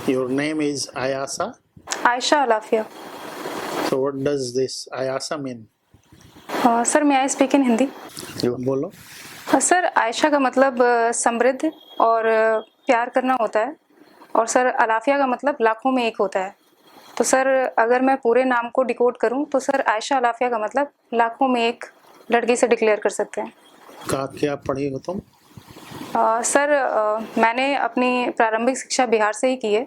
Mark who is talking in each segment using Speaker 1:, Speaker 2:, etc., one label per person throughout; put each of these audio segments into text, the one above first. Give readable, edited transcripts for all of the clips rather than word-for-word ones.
Speaker 1: Your name is Ayasa.
Speaker 2: Aisha Alafia.
Speaker 1: So what does this Ayasa mean?
Speaker 2: Sir may I speak in Hindi?
Speaker 1: बोलो.
Speaker 2: Sir Ayesha का मतलब समृद्ध और प्यार करना होता है और सर अलाफिया का मतलब लाखों में एक होता है. तो सर अगर मैं पूरे नाम को डिकोड करूं तो सर आयशा अलाफिया का मतलब लाखों में एक लड़की से डिक्लेयर कर सकते हैं.
Speaker 1: क्या पढ़ी हो तुम?
Speaker 2: सर मैंने अपनी प्रारंभिक शिक्षा बिहार से ही की है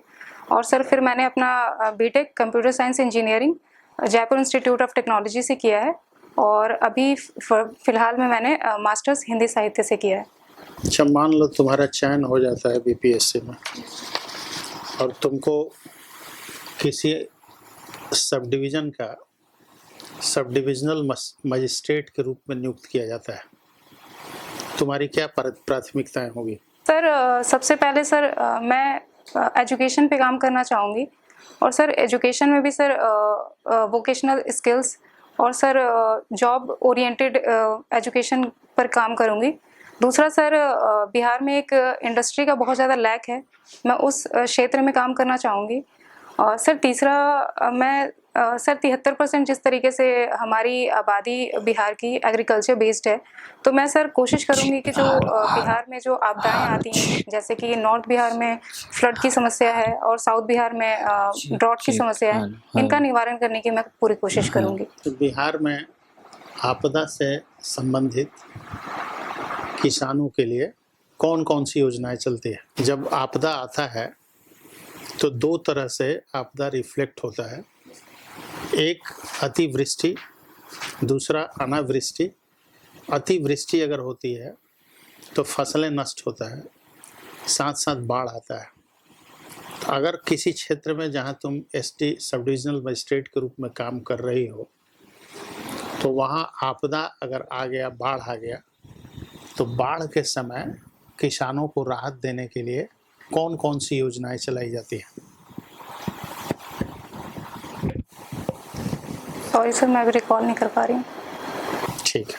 Speaker 2: और सर फिर मैंने अपना B Tech computer science engineering Jaipur Institute of Technology से किया है और अभी फिलहाल में मैंने मास्टर्स हिंदी साहित्य से किया है.
Speaker 1: अच्छा, मान लो तुम्हारा चयन हो जाता है बीपीएससी में और तुमको किसी सब डिवीज़न का सब डिविजनल मजिस्ट्रेट के रूप में नियुक्त किया जाता है, तुम्हारी क्या प्राथमिकताएं होगी?
Speaker 2: सर सबसे पहले सर मैं एजुकेशन पे काम करना चाहूँगी और सर एजुकेशन में भी सर वोकेशनल स्किल्स और सर जॉब ओरिएंटेड एजुकेशन पर काम करूँगी. दूसरा सर बिहार में एक इंडस्ट्री का बहुत ज़्यादा लैक है, मैं उस क्षेत्र में काम करना चाहूँगी. और सर तीसरा मैं सर 73% जिस तरीके से हमारी आबादी बिहार की एग्रीकल्चर बेस्ड है, तो मैं सर कोशिश करूँगी कि जो बिहार में जो आपदाएं आती हैं जैसे कि नॉर्थ बिहार में फ्लड की समस्या है और साउथ बिहार में ड्रॉट की समस्या है, इनका निवारण करने की मैं पूरी कोशिश करूँगी.
Speaker 1: तो बिहार में आपदा से संबंधित किसानों के लिए कौन कौन सी योजनाएं चलती है? जब आपदा आता है तो दो तरह से आपदा रिफ्लेक्ट होता है, एक अतिवृष्टि, दूसरा अनावृष्टि. अतिवृष्टि अगर होती है तो फसलें नष्ट होता है, साथ साथ बाढ़ आता है. तो अगर किसी क्षेत्र में जहां तुम एसटी सब डिविजनल मजिस्ट्रेट के रूप में काम कर रही हो तो वहां आपदा अगर आ गया, बाढ़ आ गया, तो बाढ़ के समय किसानों को राहत देने के लिए कौन कौन सी योजनाएं चलाई जाती हैं?
Speaker 2: सॉरी सर, मैं अभी रिकॉल नहीं कर पा रही हूँ.
Speaker 1: ठीक है.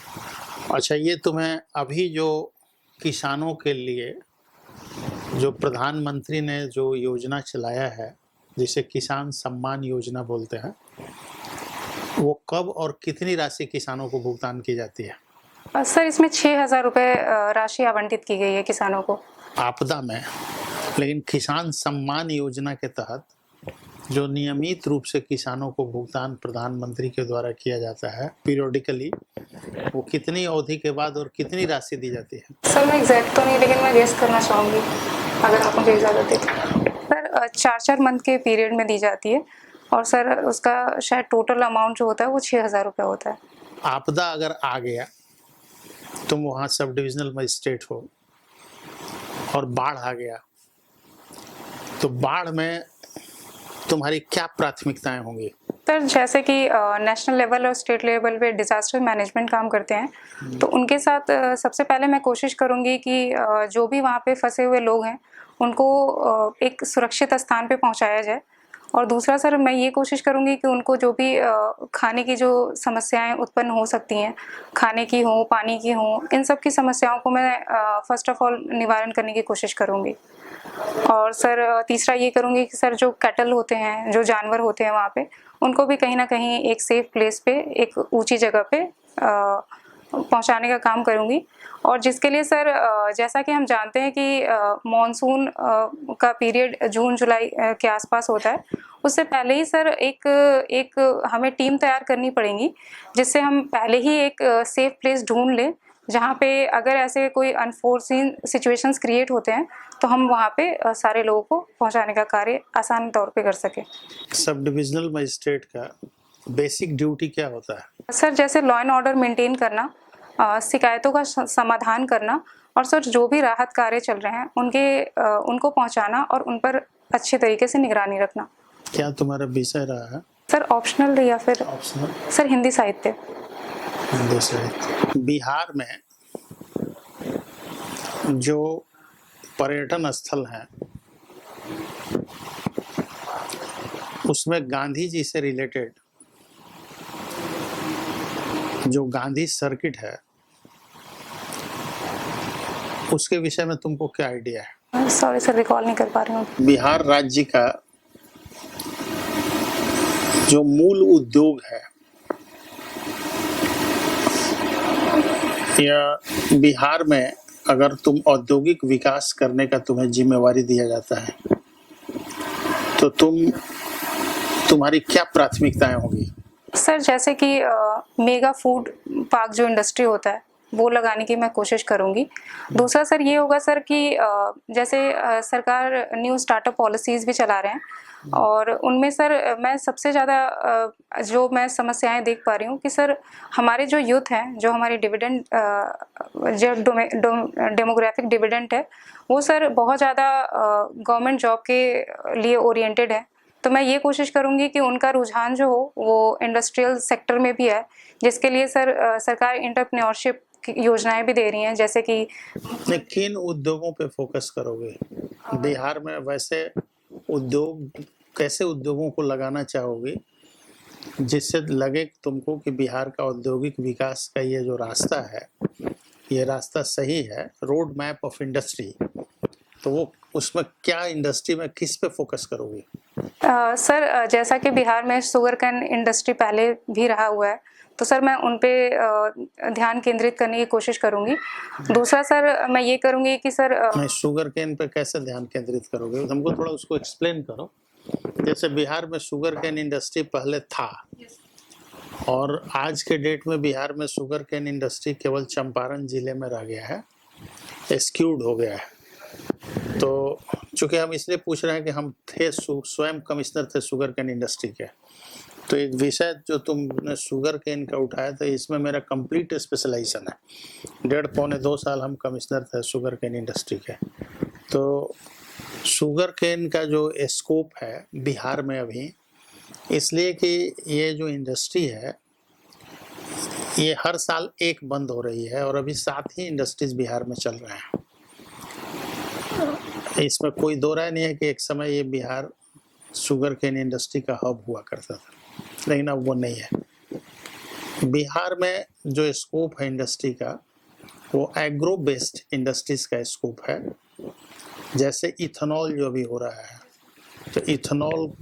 Speaker 1: अच्छा, ये तुम्हें अभी जो किसानों के लिए जो प्रधानमंत्री ने जो योजना चलाया है जिसे किसान सम्मान योजना बोलते हैं, वो कब और कितनी राशि किसानों को भुगतान की जाती है?
Speaker 2: सर इसमें 6,000 रुपये राशि आवंटित की गई है किसानों को
Speaker 1: आपदा में. लेकिन किसान सम्मान योजना के तहत जो नियमित रूप से किसानों को भुगतान प्रधानमंत्री के द्वारा किया जाता है पीरियडिकली, वो कितनी अवधि के बाद और कितनी राशि दी जाती है?
Speaker 2: सर मैं एग्जैक्ट तो नहीं, लेकिन मैं गेस करना चाहूँगी अगर आप मुझे इजाज़त दें. सर 4 मंथ के पीरियड में दी जाती है और सर उसका शायद टोटल अमाउंट जो होता है वो 6,000 रुपये होता है.
Speaker 1: आपदा अगर आ गया, तुम वहाँ सब डिविजनल मजिस्ट्रेट हो और बाढ़ आ गया, तो बाढ़ में तुम्हारी क्या प्राथमिकताएं होंगी?
Speaker 2: सर जैसे कि नेशनल लेवल और स्टेट लेवल पे डिजास्टर मैनेजमेंट काम करते हैं, तो उनके साथ सबसे पहले मैं कोशिश करूंगी कि जो भी वहाँ पे फंसे हुए लोग हैं उनको एक सुरक्षित स्थान पे पहुँचाया जाए. और दूसरा सर मैं ये कोशिश करूंगी कि उनको जो भी खाने की जो समस्याएं उत्पन्न हो सकती हैं, खाने की हो, पानी की हो, इन सब की समस्याओं को मैं फर्स्ट ऑफ ऑल निवारण करने की कोशिश करूंगी. और सर तीसरा ये करूंगी कि सर जो कैटल होते हैं, जो जानवर होते हैं वहाँ पे, उनको भी कहीं ना कहीं एक सेफ प्लेस पे, एक ऊंची जगह पे पहुंचाने का काम करूंगी. और जिसके लिए सर जैसा कि हम जानते हैं कि मॉनसून का पीरियड जून जुलाई के आसपास होता है, उससे पहले ही सर एक हमें टीम तैयार करनी पड़ेगी जिससे हम पहले ही एक सेफ प्लेस ढूंढ लें जहाँ पे अगर ऐसे कोई अनफोर्सीन सिचुएशंस क्रिएट होते हैं तो हम वहाँ पे सारे लोगों को पहुँचाने का कार्य आसान तौर पे कर सकें.
Speaker 1: सब डिविजनल मजिस्ट्रेट का बेसिक ड्यूटी क्या होता है?
Speaker 2: सर जैसे लॉ एंड ऑर्डर मेंटेन करना, शिकायतों का समाधान करना और सर जो भी राहत कार्य चल रहे हैं उनको पहुंचाना और उन पर अच्छे तरीके से निगरानी रखना.
Speaker 1: क्या तुम्हारा विषय रहा है?
Speaker 2: सर ऑप्शनल या फिर
Speaker 1: ऑप्शनल?
Speaker 2: सर हिंदी साहित्य.
Speaker 1: हिंदी साहित्य. बिहार में जो पर्यटन स्थल हैं उसमें गांधी जी से रिलेटेड जो गांधी सर्किट है उसके विषय में तुमको क्या आइडिया है?
Speaker 2: सॉरी सर, रिकॉल नहीं कर पा रही हूँ।
Speaker 1: बिहार राज्य का जो मूल उद्योग है या बिहार में अगर तुम औद्योगिक विकास करने का तुम्हें जिम्मेवारी दिया जाता है तो तुम्हारी क्या प्राथमिकताएं होगी?
Speaker 2: सर जैसे कि मेगा फूड पार्क जो इंडस्ट्री होता है वो लगाने की मैं कोशिश करूंगी। दूसरा सर ये होगा सर कि जैसे सरकार न्यू स्टार्टअप पॉलिसीज भी चला रहे हैं और उनमें सर मैं सबसे ज़्यादा जो मैं समस्याएं देख पा रही हूँ कि सर हमारे जो यूथ हैं, जो हमारी डिविडेंड जो डेमोग्राफिक डिविडेंड है वो सर बहुत ज़्यादा गवर्नमेंट जॉब के लिए ओरिएंटेड है। तो मैं ये कोशिश करूंगी कि उनका रुझान जो हो वो इंडस्ट्रियल सेक्टर में भी है, जिसके लिए सर सरकार एंटरप्रेन्योरशिप की योजनाएं भी दे रही हैं, जैसे कि
Speaker 1: किन उद्योगों पे फोकस करोगे? बिहार में वैसे उद्योग, कैसे उद्योगों को लगाना चाहोगे जिससे लगे तुमको कि बिहार का औद्योगिक विकास का ये जो रास्ता है ये रास्ता सही है, रोड मैप ऑफ इंडस्ट्री, तो वो उसमें क्या इंडस्ट्री में किस पे फोकस करोगे?
Speaker 2: सर जैसा कि बिहार में शुगर कैन इंडस्ट्री पहले भी रहा हुआ है, तो सर मैं उन पे ध्यान केंद्रित करने की कोशिश करूंगी। दूसरा सर मैं ये करूंगी कि सर
Speaker 1: नहीं, शुगर केन पे कैसे ध्यान केंद्रित करोगे? हमको थोड़ा उसको एक्सप्लेन करो। जैसे बिहार में शुगर केन इंडस्ट्री पहले था और आज के डेट में बिहार में शुगर केन इंडस्ट्री केवल चंपारण जिले में रह गया है, एस्क्यूड हो गया है। तो चूंकि हम इसलिए पूछ रहे हैं कि हम थे स्वयं कमिश्नर थे शुगर केन इंडस्ट्री के, तो एक विषय जो तुमने शुगर केन का उठाया था इसमें मेरा कंप्लीट स्पेशलाइजेशन है। 1.5-2 साल हम कमिश्नर थे शुगर केन इंडस्ट्री के। तो शुगर केन का जो स्कोप है बिहार में अभी, इसलिए कि ये जो इंडस्ट्री है ये हर साल एक बंद हो रही है और अभी 7 ही इंडस्ट्रीज बिहार में चल रहे हैं। इसमें कोई दो राय नहीं है कि एक समय ये बिहार शुगर केन इंडस्ट्री का हब हुआ करता था, लेकिन अब वो नहीं है। बिहार में जो स्कोप है इंडस्ट्री का वो एग्रो बेस्ड इंडस्ट्रीज का स्कोप है। जैसे इथेनॉल जो भी हो रहा है, तो इथेनॉल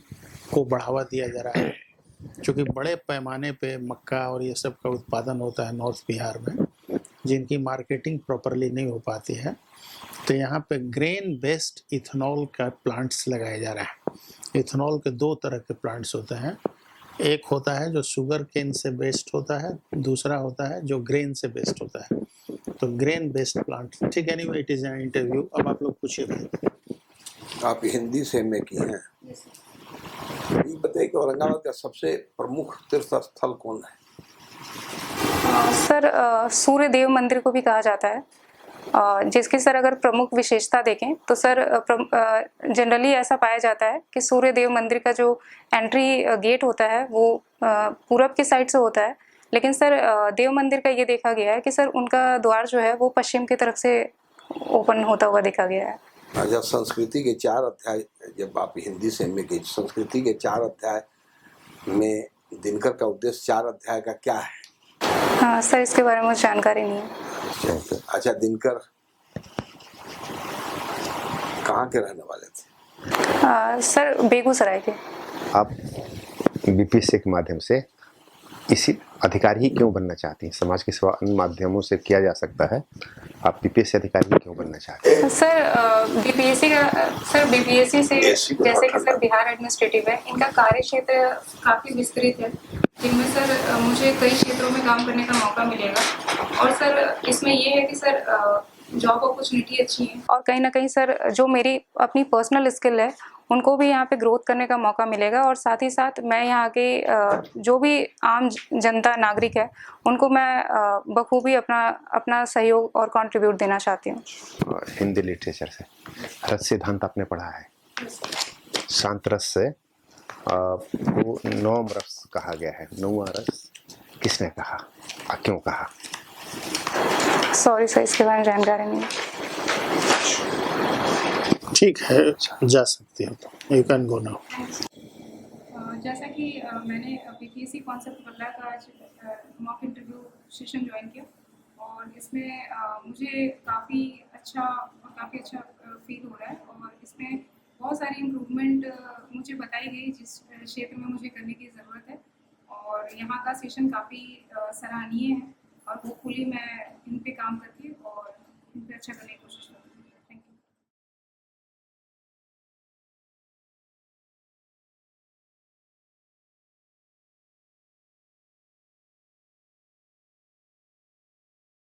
Speaker 1: को बढ़ावा दिया जा रहा है, क्योंकि बड़े पैमाने पे मक्का और ये सब का उत्पादन होता है नॉर्थ बिहार में, जिनकी मार्केटिंग प्रॉपरली नहीं हो पाती है। तो यहाँ पे ग्रेन बेस्ड इथेनॉल का प्लांट्स लगाए जा रहे हैं। इथेनॉल के 2 तरह के प्लांट्स होते हैं, एक होता है जो शुगर केन से बेस्ड होता है, दूसरा होता है जो ग्रेन से बेस्ड होता है। तो ग्रेन बेस्ड प्लांट, ठीक है, anyway it is an interview. अब आप लोग पूछिए।
Speaker 3: आप हिंदी से एमए की हैं, ये बताइए कि औरंगाबाद का सबसे प्रमुख तीर्थ स्थल कौन है?
Speaker 2: सर सूर्य देव मंदिर को भी कहा जाता है, जिसकी सर अगर प्रमुख विशेषता देखें तो सर जनरली ऐसा पाया जाता है कि सूर्य देव मंदिर का जो एंट्री गेट होता है वो पूरब की साइड से होता है, लेकिन सर देव मंदिर का ये देखा गया है कि सर उनका द्वार जो है वो पश्चिम की तरफ से ओपन होता हुआ देखा गया है।
Speaker 3: अच्छा, संस्कृति के 4 अध्याय, जब आप हिंदी से एमए की, संस्कृति के 4 अध्याय में दिनकर का उद्देश्य 4 अध्याय का क्या है?
Speaker 2: हाँ सर, इसके बारे में मुझे जानकारी नहीं है।
Speaker 3: अच्छा, दिनकर कहाँ के रहने वाले थे?
Speaker 2: सर बेगूसराय के।
Speaker 4: आप बीपीएससी के माध्यम से इसी अधिकारी ही क्यों बनना चाहती हैं? समाज की सेवा अन्य माध्यमों से किया जा सकता है, आप बीपीएससी अधिकारी ही क्यों बनना चाहते हैं?
Speaker 2: सर बीपीएससी से जैसे कि सर बिहार एडमिनिस्ट्रेटिव है, इनका कार्य क्षेत्र काफ़ी विस्तृत है, जिनमें सर मुझे कई क्षेत्रों में काम करने का मौका मिलेगा। और सर इसमें ये है कि सर जॉब अपॉर्चुनिटी अच्छी है और कहीं ना कहीं सर जो मेरी अपनी पर्सनल स्किल है उनको भी यहाँ पे ग्रोथ करने का मौका मिलेगा, और साथ ही साथ मैं यहाँ के जो भी आम जनता नागरिक है उनको मैं बखूबी अपना सहयोग और कंट्रीब्यूट देना चाहती हूँ।
Speaker 4: हिंदी लिटरेचर से रस सिद्धांत आपने पढ़ा है, शांत रस से को 9 रस कहा गया है, 9वां रस किसने कहा, क्यों कहा?
Speaker 2: सॉरी सर, इसके बारे में जानकारी नहीं।
Speaker 1: ठीक है, जा सकती हो, यू कैन गो नाउ।
Speaker 2: जैसा कि मैंने बीपीएससी कॉन्सेप्ट बदला का आज मॉक इंटरव्यू सेशन ज्वाइन किया और इसमें मुझे काफ़ी अच्छा फील हो रहा है और इसमें बहुत सारी इम्प्रूवमेंट मुझे बताई गई जिस क्षेत्र में मुझे करने की ज़रूरत है और यहाँ का सेशन काफ़ी सराहनीय है और होपफुली मैं इन पे काम करके और इन पे अच्छा करने की कोशिश करूँगी।